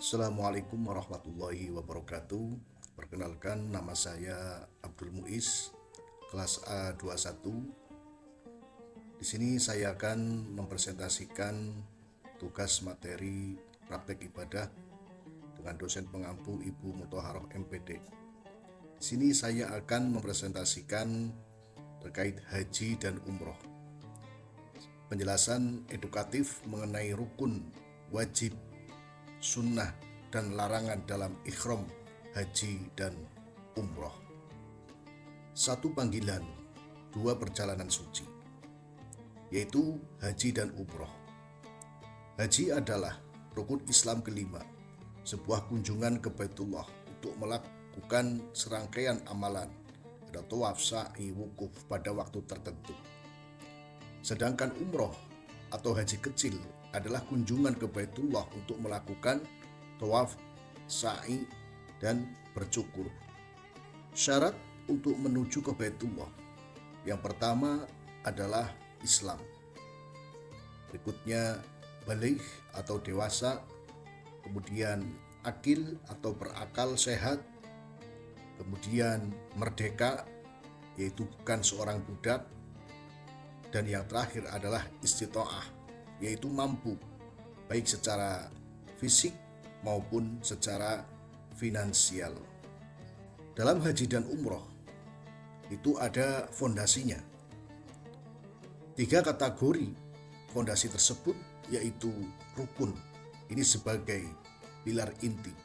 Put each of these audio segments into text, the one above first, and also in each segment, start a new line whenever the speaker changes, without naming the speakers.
Assalamualaikum warahmatullahi wabarakatuh. Perkenalkan, nama saya Abdul Muiz, kelas A21. Di sini saya akan mempresentasikan tugas materi praktek ibadah dengan dosen pengampu Ibu Muthaharoh MPD. Di sini saya akan mempresentasikan terkait haji dan umroh. Penjelasan edukatif mengenai rukun, wajib, sunnah, dan larangan dalam ihram haji dan umroh. Satu panggilan, dua perjalanan suci, yaitu haji dan umroh. Haji adalah rukun Islam kelima, sebuah kunjungan ke Baitullah untuk melakukan serangkaian amalan, ada tawaf, sa'i, wukuf pada waktu tertentu. Sedangkan umroh atau haji kecil adalah kunjungan ke Baitullah untuk melakukan tawaf, sa'i, dan bercukur. Syarat untuk menuju ke Baitullah yang pertama adalah Islam. Berikutnya baligh atau dewasa, kemudian akil atau berakal sehat, kemudian merdeka yaitu bukan seorang budak, dan yang terakhir adalah istita'ah yaitu mampu baik secara fisik maupun secara finansial. Dalam haji dan umroh itu ada fondasinya. 3 kategori fondasi tersebut yaitu rukun. Ini sebagai pilar inti.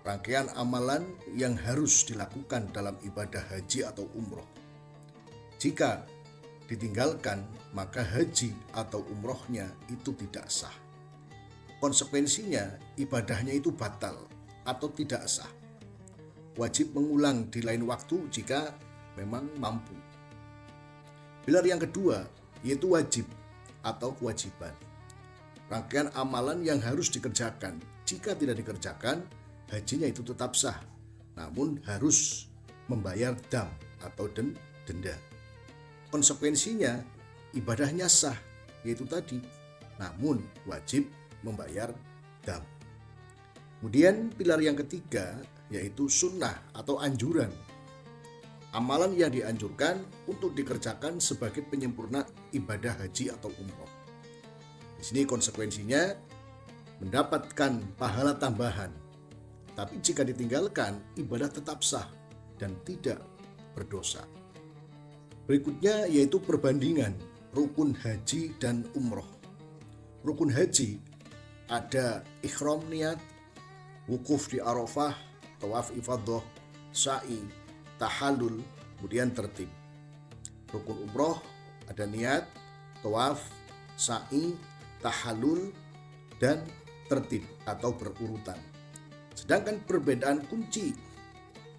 Rangkaian amalan yang harus dilakukan dalam ibadah haji atau umroh. Jika ditinggalkan, maka haji atau umrohnya itu tidak sah. Konsekuensinya, ibadahnya itu batal atau tidak sah. Wajib mengulang di lain waktu jika memang mampu. Pilar yang kedua yaitu wajib atau kewajiban. Rangkaian amalan yang harus dikerjakan. Jika tidak dikerjakan, hajinya itu tetap sah, namun harus membayar dam atau denda. Konsekuensinya ibadahnya sah, yaitu tadi, namun wajib membayar dam. Kemudian pilar yang ketiga yaitu sunnah atau anjuran. Amalan yang dianjurkan untuk dikerjakan sebagai penyempurna ibadah haji atau umroh. Di sini konsekuensinya mendapatkan pahala tambahan. Tapi jika ditinggalkan, ibadah tetap sah dan tidak berdosa. Berikutnya yaitu perbandingan rukun haji dan umroh. Rukun haji ada ihram niat, wukuf di Arafah, tawaf ifadah, sa'i, tahallul, kemudian tertib. Rukun umroh ada niat, tawaf, sa'i, tahallul, dan tertib atau berurutan. Sedangkan perbedaan kunci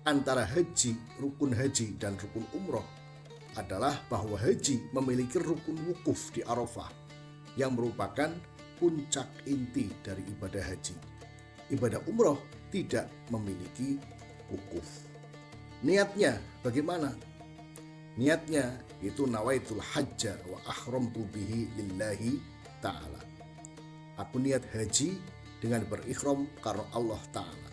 antara haji, rukun haji, dan rukun umroh adalah bahwa haji memiliki rukun wukuf di Arafah yang merupakan puncak inti dari ibadah haji. Ibadah umroh tidak memiliki wukuf. Niatnya bagaimana? Niatnya itu nawaitul hajja wa ahramtu bihi lillahi ta'ala. Aku niat haji dengan berikhram karena Allah Ta'ala.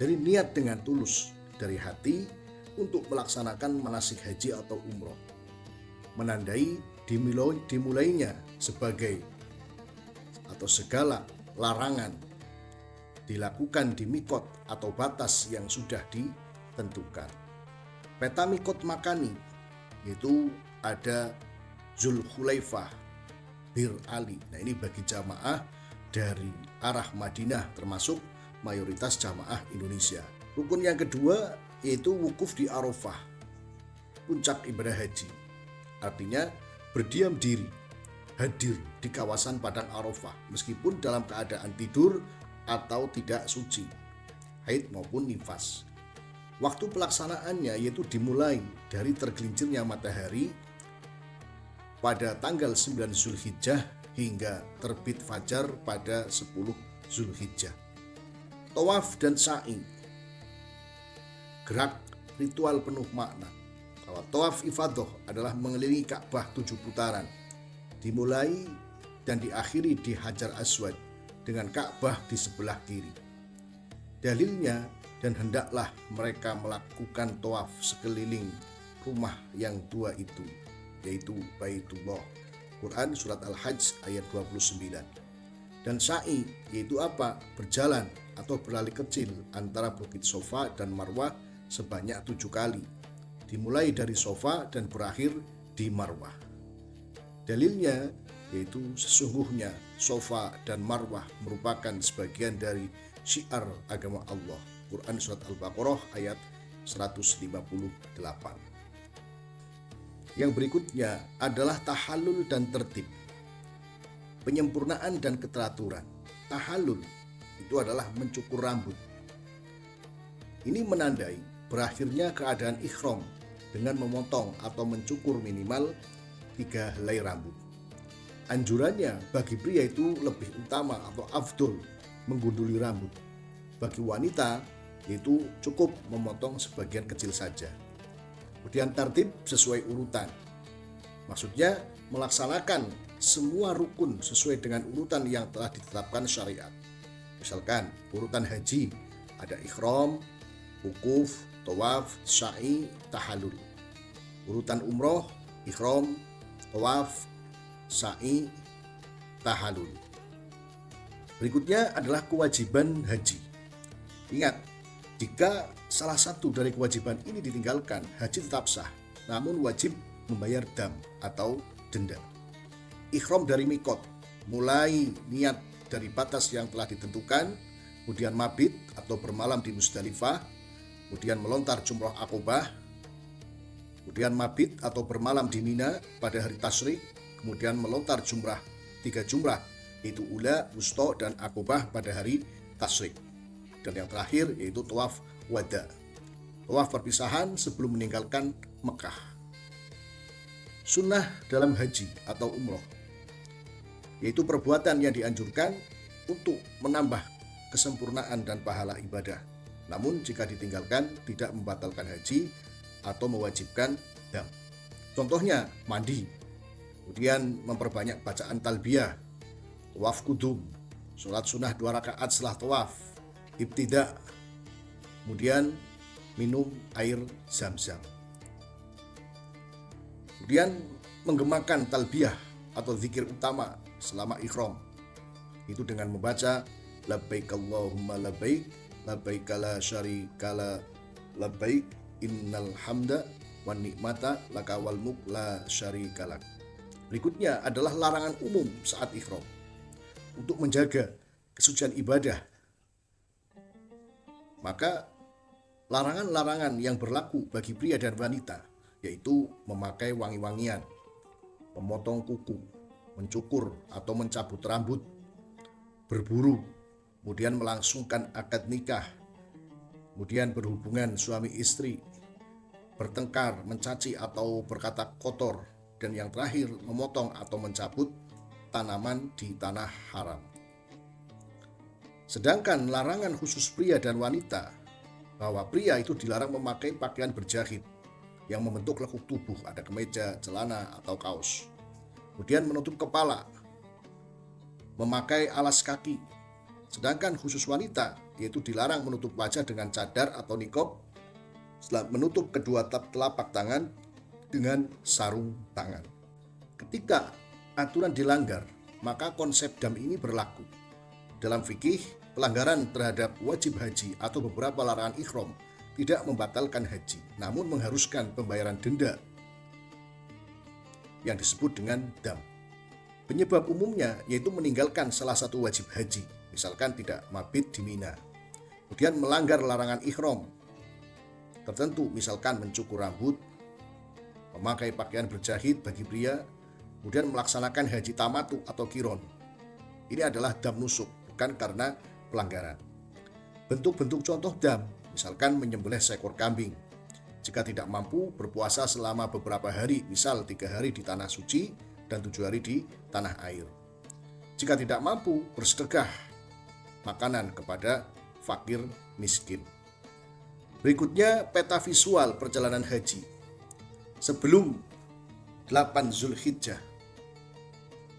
Dari niat dengan tulus dari hati untuk melaksanakan manasik haji atau umroh, menandai dimulainya sebagai atau segala larangan dilakukan di mikot atau batas yang sudah ditentukan. Peta mikot makani itu ada Zulhulaifah, Bir Ali. Nah, ini bagi jamaah dari arah Madinah termasuk mayoritas jamaah Indonesia. Rukun yang kedua yaitu wukuf di Arafah, puncak ibadah haji. Artinya berdiam diri, hadir di kawasan padang Arafah meskipun dalam keadaan tidur atau tidak suci, haid maupun nifas. Waktu pelaksanaannya yaitu dimulai dari tergelincirnya matahari pada tanggal 9 Zulhijjah hingga terbit fajar pada 10 Zulhijjah. Tawaf dan sa'i, gerak ritual penuh makna. Kalau tawaf ifadah adalah mengelilingi Ka'bah 7 putaran, dimulai dan diakhiri di Hajar Aswad dengan Ka'bah di sebelah kiri. Dalilnya, dan hendaklah mereka melakukan tawaf sekeliling rumah yang dua itu, yaitu Baitullah. Quran Surat Al-Hajj ayat 29. Dan sa'i, yaitu apa? Berjalan atau berlari kecil antara Bukit Sofa dan Marwah sebanyak 7 kali, dimulai dari Sofa dan berakhir di Marwah. Dalilnya, yaitu sesungguhnya Sofa dan Marwah merupakan sebagian dari syiar agama Allah. Quran Surat Al-Baqarah ayat 158. Yang berikutnya adalah tahallul dan tertib. Penyempurnaan dan keteraturan. Tahallul itu adalah mencukur rambut. Ini menandai berakhirnya keadaan ihram dengan memotong atau mencukur minimal 3 helai rambut. Anjurannya bagi pria itu lebih utama atau afdol menggunduli rambut. Bagi wanita yaitu cukup memotong sebagian kecil saja. Kemudian tertib sesuai urutan. Maksudnya melaksanakan semua rukun sesuai dengan urutan yang telah ditetapkan syariat. Misalkan urutan haji ada ihram, wukuf, tawaf, sa'i, tahallul. Urutan umroh, ihram, tawaf, sa'i, tahallul. Berikutnya adalah kewajiban haji. Ingat, jika salah satu dari kewajiban ini ditinggalkan, haji tetap sah, namun wajib membayar dam atau denda. Ihram dari mikot, mulai niat dari batas yang telah ditentukan, kemudian mabit atau bermalam di Musdalifah, kemudian melontar jumrah Aqobah, kemudian mabit atau bermalam di Mina pada hari tasyrik, kemudian melontar jumrah 3 jumrah, yaitu Ula, Wusta, dan Aqobah pada hari tasyrik. Dan yang terakhir yaitu tawaf wada, tawaf perpisahan sebelum meninggalkan Mekah. Sunnah dalam haji atau umroh, yaitu perbuatan yang dianjurkan untuk menambah kesempurnaan dan pahala ibadah. Namun jika ditinggalkan tidak membatalkan haji atau mewajibkan dam. Contohnya mandi, kemudian memperbanyak bacaan talbiyah, tawaf kudum, sholat sunnah 2 rakaat setelah tawaf, ibtidak, kemudian minum air zam-zam. Kemudian menggemakan talbiyah atau zikir utama selama ihram, itu dengan membaca labbaik Allahumma labbaik, labbaik la syarika la labbaik, innal hamda wan nikmata laka wal mulk la syarika lak. Berikutnya adalah larangan umum saat ihram. Untuk menjaga kesucian ibadah, maka larangan-larangan yang berlaku bagi pria dan wanita, yaitu memakai wangi-wangian, memotong kuku, mencukur atau mencabut rambut, berburu, kemudian melangsungkan akad nikah, kemudian berhubungan suami istri, bertengkar, mencaci atau berkata kotor, dan yang terakhir memotong atau mencabut tanaman di tanah haram. Sedangkan larangan khusus pria dan wanita, bahwa pria itu dilarang memakai pakaian berjahit yang membentuk lekuk tubuh, ada kemeja, celana, atau kaos. Kemudian menutup kepala, memakai alas kaki. Sedangkan khusus wanita, yaitu dilarang menutup wajah dengan cadar atau nikob, menutup kedua telapak tangan dengan sarung tangan. Ketika aturan dilanggar, maka konsep dam ini berlaku. Dalam fikih, pelanggaran terhadap wajib haji atau beberapa larangan ihram tidak membatalkan haji, namun mengharuskan pembayaran denda yang disebut dengan dam. Penyebab umumnya yaitu meninggalkan salah satu wajib haji, misalkan tidak mabit di Mina, kemudian melanggar larangan ihram tertentu, misalkan mencukur rambut, memakai pakaian berjahit bagi pria, kemudian melaksanakan haji tamatu atau kiron. Ini adalah dam nusuk, bukan karena pelanggaran. Bentuk-bentuk contoh dam, misalkan menyembelih seekor kambing. Jika tidak mampu, berpuasa selama beberapa hari, misal 3 hari di tanah suci dan 7 hari di tanah air. Jika tidak mampu, bersedekah makanan kepada fakir miskin. Berikutnya peta visual perjalanan haji. Sebelum 8 Zulhijjah,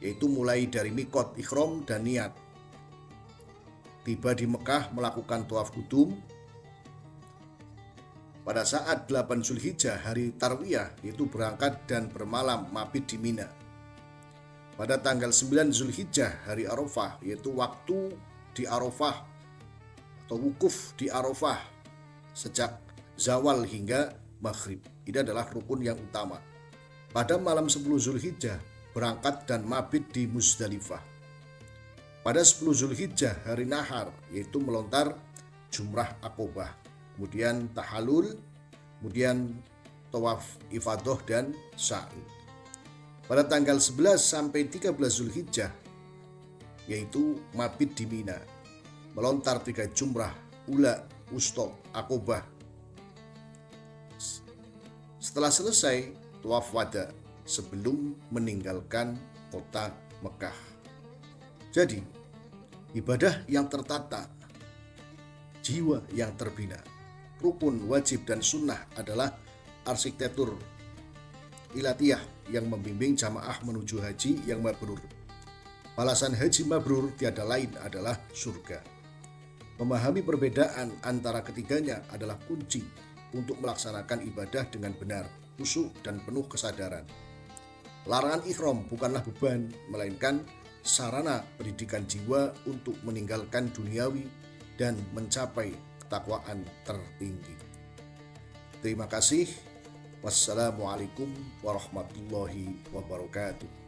yaitu mulai dari mikot ihram dan niat. tiba di Mekah melakukan tawaf kudum. Pada saat 8 Zulhijjah hari Tarwiyah yaitu berangkat dan bermalam mabit di Mina. Pada tanggal 9 Zulhijjah hari Arafah yaitu waktu di Arafah atau wukuf di Arafah sejak zawal hingga maghrib. Ini adalah rukun yang utama. Pada malam 10 Zulhijjah berangkat dan mabit di Muzdalifah. Pada 10 Zulhijjah hari Nahar yaitu melontar jumrah Aqobah, kemudian tahalul, kemudian tawaf ifadah dan sa'i. Pada tanggal 11 sampai 13 Zulhijjah yaitu mabit di Mina, melontar 3 jumrah ula, wusta, Aqobah. Setelah selesai tawaf wada sebelum meninggalkan kota Mekah. Jadi, ibadah yang tertata, jiwa yang terbina, rukun, wajib, dan sunnah adalah arsitektur ilatiah yang membimbing jamaah menuju haji yang mabrur. Balasan haji mabrur tiada lain adalah surga. Memahami perbedaan antara ketiganya adalah kunci untuk melaksanakan ibadah dengan benar, khusyuk, dan penuh kesadaran. Larangan ihram bukanlah beban, melainkan sarana pendidikan jiwa untuk meninggalkan duniawi dan mencapai ketakwaan tertinggi. Terima kasih. Wassalamualaikum warahmatullahi wabarakatuh.